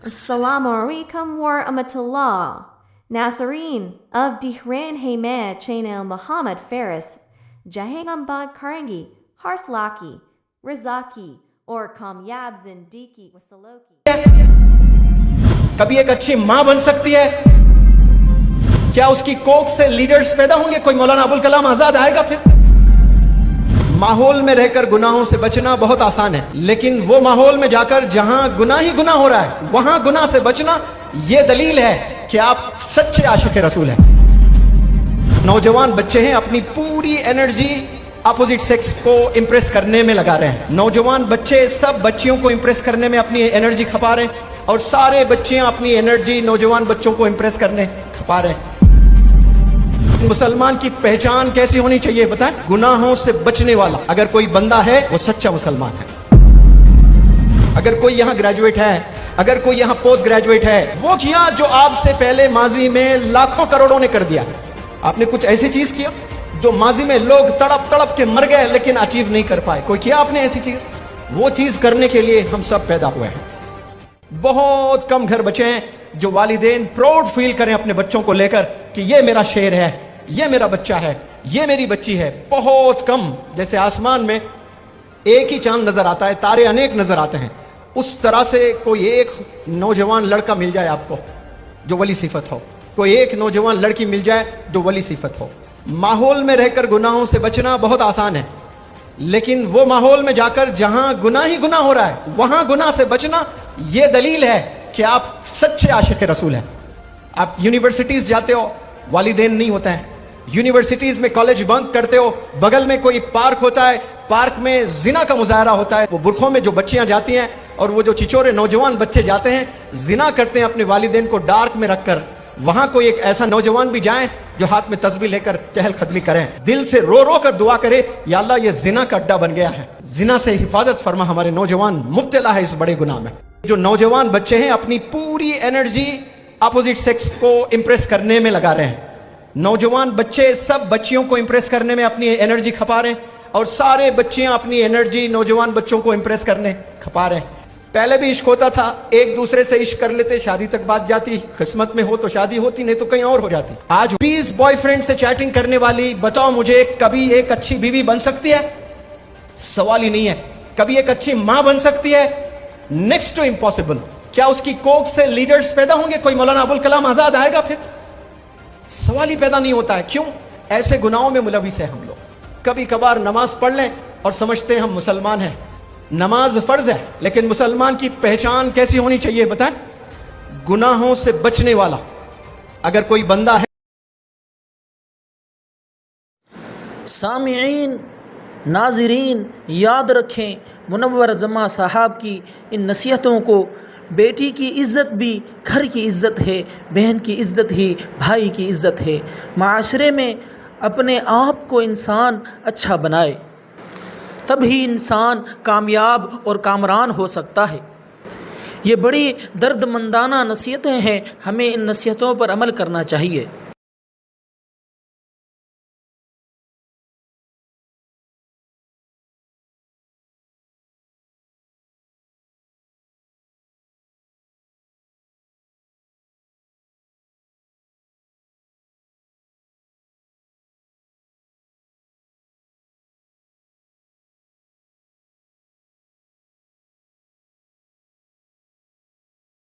Assalamu alaikum wa rahmatullah. Nazarene of Dihran Hayman Channel Muhammad Faris, Jahangam Bad Karangi, Harslaki, Rizaki, और कामयाब जिंदगी वसलोकी। कभी एक अच्छी माँ बन सकती है? क्या उसकी कोख से लीडर्स पैदा होंगे? कोई मौलाना अबुल कलाम आजाद आएगा? फिर माहौल में रहकर गुनाहों से बचना बहुत आसान है, लेकिन वो माहौल में जाकर जहां गुनाह ही गुनाह हो रहा है वहां गुनाह से बचना, ये दलील है कि आप सच्चे आशिक रसूल हैं। नौजवान बच्चे हैं, अपनी पूरी एनर्जी अपोजिट सेक्स को इंप्रेस करने में लगा रहे हैं। नौजवान बच्चे सब बच्चियों को इंप्रेस करने में अपनी एनर्जी खपा रहे हैं, और सारे बच्चियां अपनी एनर्जी नौजवान बच्चों को इंप्रेस करने खपा रहे हैं। मुसलमान की पहचान कैसी होनी चाहिए बताएं? गुनाहों से बचने वाला अगर कोई बंदा है वो सच्चा मुसलमान है। अगर कोई यहां ग्रेजुएट है, अगर कोई यहां पोस्ट ग्रेजुएट है, वो किया जो आपसे पहले माजी में लाखों करोड़ों ने कर दिया। आपने कुछ ऐसी चीज किया जो माजी में लोग तड़प तड़प के मर गए लेकिन अचीव नहीं कर पाए। कोई किया आपने ऐसी चीज? वो चीज करने के लिए हम सब पैदा हुए हैं। बहुत कम घर बचे हैं जो वालिदैन प्राउड फील करें अपने बच्चों को लेकर कि ये मेरा शेर है, ये मेरा बच्चा है, ये मेरी बच्ची है। बहुत कम। जैसे आसमान में एक ही चांद नजर आता है, तारे अनेक नजर आते हैं, उस तरह से कोई एक नौजवान लड़का मिल जाए आपको जो वली सिफत हो, कोई एक नौजवान लड़की मिल जाए जो वली सिफत हो। माहौल में रहकर गुनाहों से बचना बहुत आसान है, लेकिन वो माहौल में जाकर जहां गुनाह ही गुनाह हो रहा है वहां गुनाह से बचना, ये दलील है कि आप सच्चे आशिक रसूल हैं। आप यूनिवर्सिटीज जाते हो, वालिदैन नहीं होते हैं। यूनिवर्सिटीज में कॉलेज बंक करते हो, बगल में कोई पार्क होता है, पार्क में जिना का मुजाहरा होता है। वो बुरखों में जो बच्चियां जाती हैं और वो जो चिचोरे नौजवान बच्चे जाते हैं, जिना करते हैं अपने वालिदैन को डार्क में रखकर। वहां कोई एक ऐसा नौजवान भी जाए जो हाथ में तस्बीह लेकर चहल कदमी करें, दिल से रो रो कर दुआ करे, या अल्लाह ये जिना का अड्डा बन गया है, जिना से हिफाजत फरमा, हमारे नौजवान मुब्तला है इस बड़े गुनाह में। जो नौजवान बच्चे हैं अपनी पूरी एनर्जी अपोजिट सेक्स को इंप्रेस करने में लगा रहे हैं। नौजवान बच्चे सब बच्चियों को इंप्रेस करने में अपनी एनर्जी खपा रहे हैं, और सारे बच्चियां अपनी एनर्जी नौजवान बच्चों को इंप्रेस करने खपा रहे हैं। पहले भी इश्क होता था, एक दूसरे से इश्क कर लेते, शादी तक बात जाती, किस्मत में हो तो शादी होती, नहीं तो कहीं और हो जाती। आज 20 बॉयफ्रेंड से चैटिंग करने वाली, बताओ मुझे, कभी एक अच्छी बीवी बन सकती है? सवाल ही नहीं है। कभी एक अच्छी मां बन सकती है? Next to impossible. क्या उसकी कोख से लीडर्स पैदा होंगे? कोई मौलाना अबुल कलाम आजाद आएगा? फिर सवाल ही पैदा नहीं होता है। क्यों? ऐसे गुनाहों में मुलविस है हम लोग। कभी कभार नमाज पढ़ लें और समझते हैं हम मुसलमान हैं। नमाज फर्ज है, लेकिन मुसलमान की पहचान कैसी होनी चाहिए बताएं? गुनाहों से बचने वाला अगर कोई बंदा है। सामिईन, नाज़रीन, याद रखें मुनव्वर जमा साहब की इन नसीहतों को। बेटी की इज़्ज़त भी घर की इज़्ज़त है, बहन की इज़्ज़त ही भाई की इज़्ज़त है। माशरे में अपने आप को इंसान अच्छा बनाए, तभी इंसान कामयाब और कामरान हो सकता है। ये बड़ी दर्दमंदाना नसीहतें हैं, हमें इन नसीहतों पर अमल करना चाहिए।